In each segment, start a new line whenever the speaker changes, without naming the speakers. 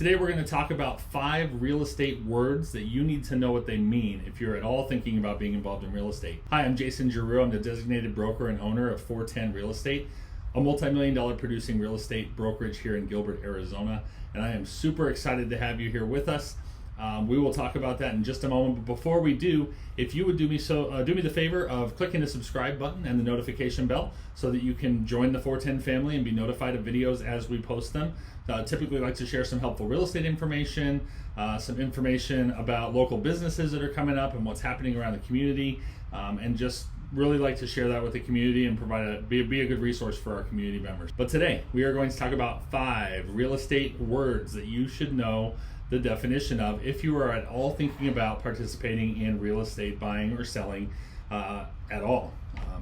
Today we're going to talk about 5 real estate words that you need to know what they mean if you're at all thinking about being involved in real estate. Hi, I'm Jason Geroux. I'm the designated broker and owner of 410 Real Estate, a multi-million-dollar producing real estate brokerage here in Gilbert, Arizona. And I am super excited to have you here with us. We will talk about that in just a moment. But before we do, if you would do me the favor of clicking the subscribe button and the notification bell so that you can join the 410 family and be notified of videos as we post them. Typically like to share some helpful real estate information, some information about local businesses that are coming up and what's happening around the community, and just really like to share that with the community and be a good resource for our community members. But today we are going to talk about 5 real estate words that you should know the definition of if you are at all thinking about participating in real estate, buying or selling at all.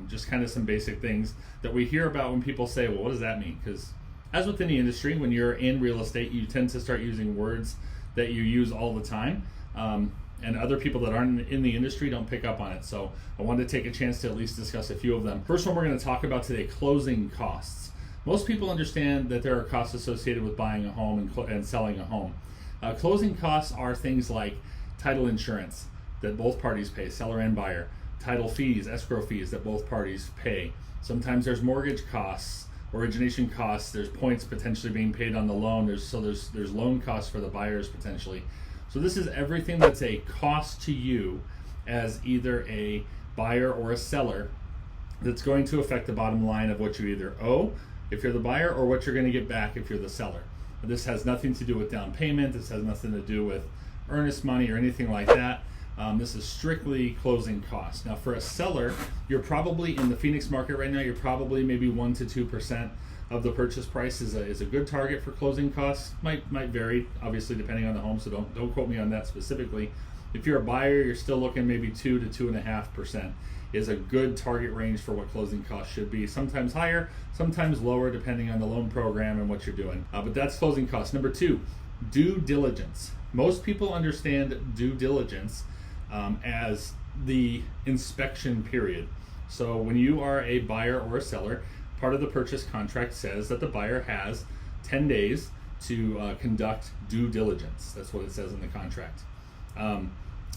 Just kind of some basic things that we hear about when people say, well, what does that mean? Because as with any industry, when you're in real estate, you tend to start using words that you use all the time. And other people that aren't in the industry don't pick up on it. So I wanted to take a chance to at least discuss a few of them. First one we're going to talk about today, closing costs. Most people understand that there are costs associated with buying a home and selling a home. Closing costs are things like title insurance that both parties pay, seller and buyer, title fees, escrow fees that both parties pay. Sometimes there's mortgage costs, origination costs, there's points potentially being paid on the loan, there's loan costs for the buyers potentially. So this is everything that's a cost to you as either a buyer or a seller that's going to affect the bottom line of what you either owe if you're the buyer or what you're going to get back if you're the seller. This has nothing to do with down payment. This has nothing to do with earnest money or anything like that. This is strictly closing costs. Now for a seller, you're probably in the Phoenix market right now, you're probably maybe 1 to 2% of the purchase price is a good target for closing costs. Might vary, obviously, depending on the home, so don't quote me on that specifically. If you're a buyer, you're still looking maybe 2 to 2.5% is a good target range for what closing costs should be. Sometimes higher, sometimes lower, depending on the loan program and what you're doing. But that's closing costs. Number 2, due diligence. Most people understand due diligence as the inspection period. So when you are a buyer or a seller, part of the purchase contract says that the buyer has 10 days to conduct due diligence. That's what it says in the contract.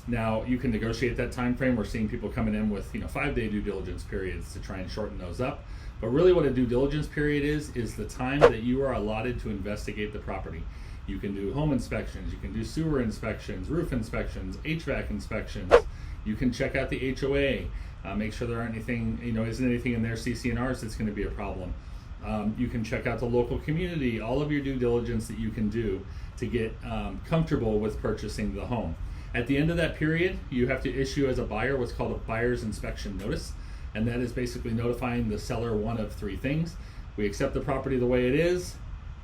Now you can negotiate that time frame. We're seeing people coming in with 5-day due diligence periods to try and shorten those up. But really what a due diligence period is the time that you are allotted to investigate the property. You can do home inspections, you can do sewer inspections, roof inspections, HVAC inspections. You can check out the HOA, make sure there aren't anything, isn't anything in their CC&Rs that's going to be a problem. You can check out the local community, all of your due diligence that you can do to get comfortable with purchasing the home. At the end of that period, you have to issue as a buyer what's called a buyer's inspection notice, and that is basically notifying the seller one of 3 things. We accept the property the way it is,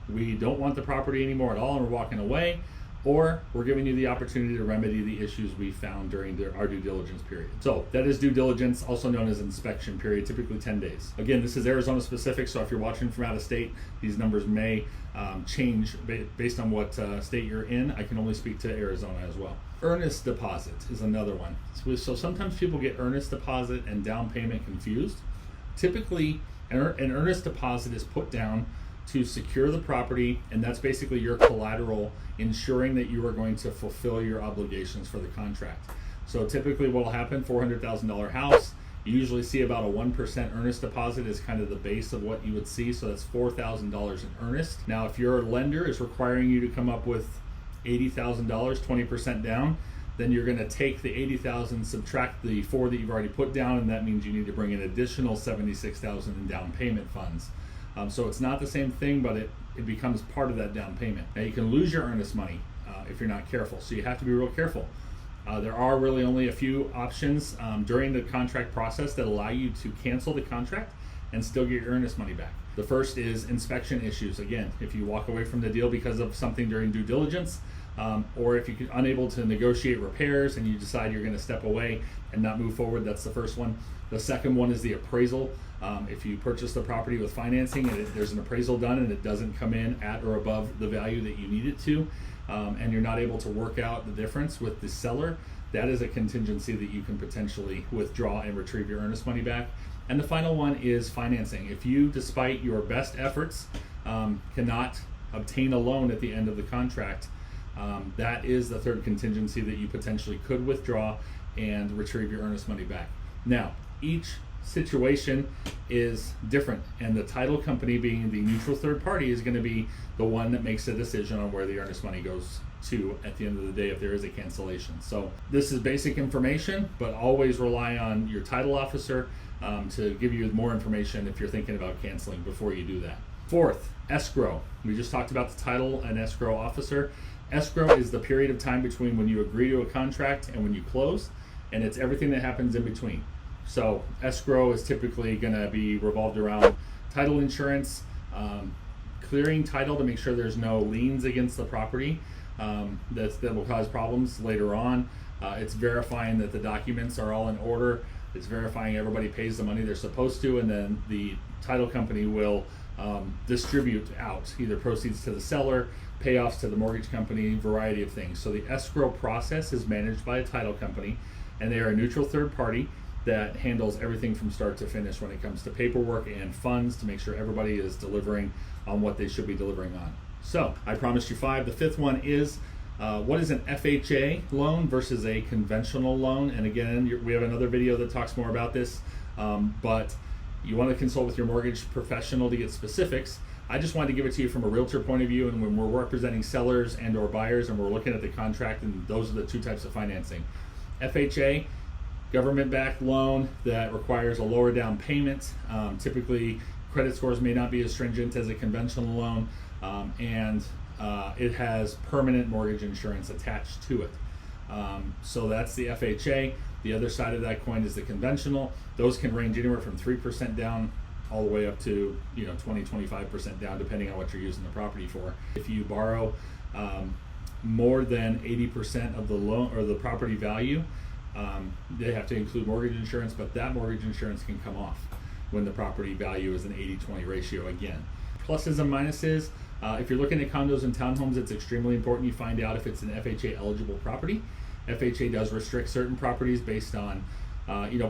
we don't want the property anymore at all and we're walking away, or we're giving you the opportunity to remedy the issues we found during our due diligence period. So that is due diligence, also known as inspection period, typically 10 days. Again, this is Arizona specific, so if you're watching from out of state, these numbers may change based on what state you're in. I can only speak to Arizona as well. Earnest deposit is another one. So sometimes people get earnest deposit and down payment confused. Typically, an earnest deposit is put down to secure the property, and that's basically your collateral ensuring that you are going to fulfill your obligations for the contract. So typically what will happen, $400,000 house, you usually see about a 1% earnest deposit is kind of the base of what you would see, so that's $4,000 in earnest. Now if your lender is requiring you to come up with $80,000, 20% down, then you're going to take the $80,000, subtract the 4 that you've already put down, and that means you need to bring an additional $76,000 in down payment funds. So it's not the same thing, but it becomes part of that down payment. Now you can lose your earnest money if you're not careful, so you have to be real careful. There are really only a few options during the contract process that allow you to cancel the contract and still get your earnest money back. The first is inspection issues. Again, if you walk away from the deal because of something during due diligence, or if you're unable to negotiate repairs and you decide you're going to step away and not move forward, that's the first one. The second one is the appraisal. If you purchase the property with financing and there's an appraisal done and it doesn't come in at or above the value that you need it to, and you're not able to work out the difference with the seller, that is a contingency that you can potentially withdraw and retrieve your earnest money back. And the final one is financing. If you, despite your best efforts, cannot obtain a loan at the end of the contract, that is the third contingency that you potentially could withdraw and retrieve your earnest money back. Now, each situation is different, and the title company, being the neutral third party, is going to be the one that makes a decision on where the earnest money goes to at the end of the day if there is a cancellation. So this is basic information, but always rely on your title officer to give you more information if you're thinking about canceling before you do that. Fourth, escrow. We just talked about the title and escrow officer. Escrow is the period of time between when you agree to a contract and when you close, and it's everything that happens in between. So escrow is typically going to be revolved around title insurance, clearing title to make sure there's no liens against the property that will cause problems later on. It's verifying that the documents are all in order. It's verifying everybody pays the money they're supposed to, and then the title company will distribute out either proceeds to the seller, payoffs to the mortgage company, variety of things. So the escrow process is managed by a title company, and they are a neutral third party that handles everything from start to finish when it comes to paperwork and funds to make sure everybody is delivering on what they should be delivering on. So I promised you 5. The 5th one is what is an FHA loan versus a conventional loan? And again, we have another video that talks more about this, but you want to consult with your mortgage professional to get specifics. I just wanted to give it to you from a realtor point of view, and when we're representing sellers and or buyers and we're looking at the contract, and those are the 2 types of financing. FHA, government-backed loan that requires a lower down payment. Typically, credit scores may not be as stringent as a conventional loan, and it has permanent mortgage insurance attached to it. So that's the FHA. The other side of that coin is the conventional. Those can range anywhere from 3% down all the way up to 20-25% down, depending on what you're using the property for. If you borrow more than 80% of the loan or the property value, they have to include mortgage insurance, but that mortgage insurance can come off when the property value is an 80-20 ratio again. Pluses and minuses, if you're looking at condos and townhomes, it's extremely important you find out if it's an FHA eligible property. FHA does restrict certain properties based on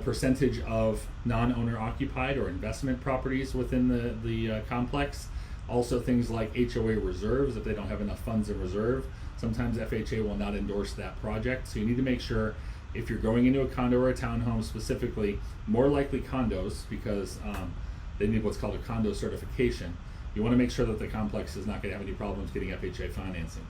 percentage of non-owner occupied or investment properties within the complex. Also things like HOA reserves, if they don't have enough funds in reserve, sometimes FHA will not endorse that project. So you need to make sure, if you're going into a condo or a townhome specifically, more likely condos, because they need what's called a condo certification, you want to make sure that the complex is not going to have any problems getting FHA financing.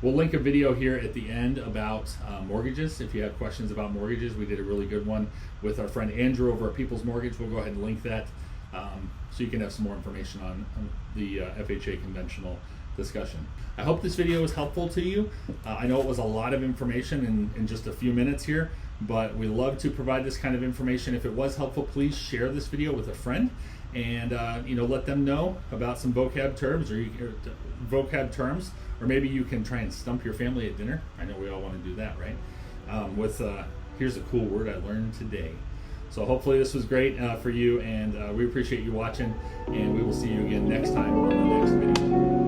We'll link a video here at the end about mortgages. If you have questions about mortgages, we did a really good one with our friend Andrew over at People's Mortgage. We'll go ahead and link that so you can have some more information on the FHA conventional discussion. I hope this video was helpful to you. I know it was a lot of information in just a few minutes here, but we love to provide this kind of information. If it was helpful, please share this video with a friend and let them know about some vocab terms, or maybe you can try and stump your family at dinner. I know we all want to do that, right? Here's a cool word I learned today. So hopefully this was great for you, and we appreciate you watching, and we will see you again next time on the next video.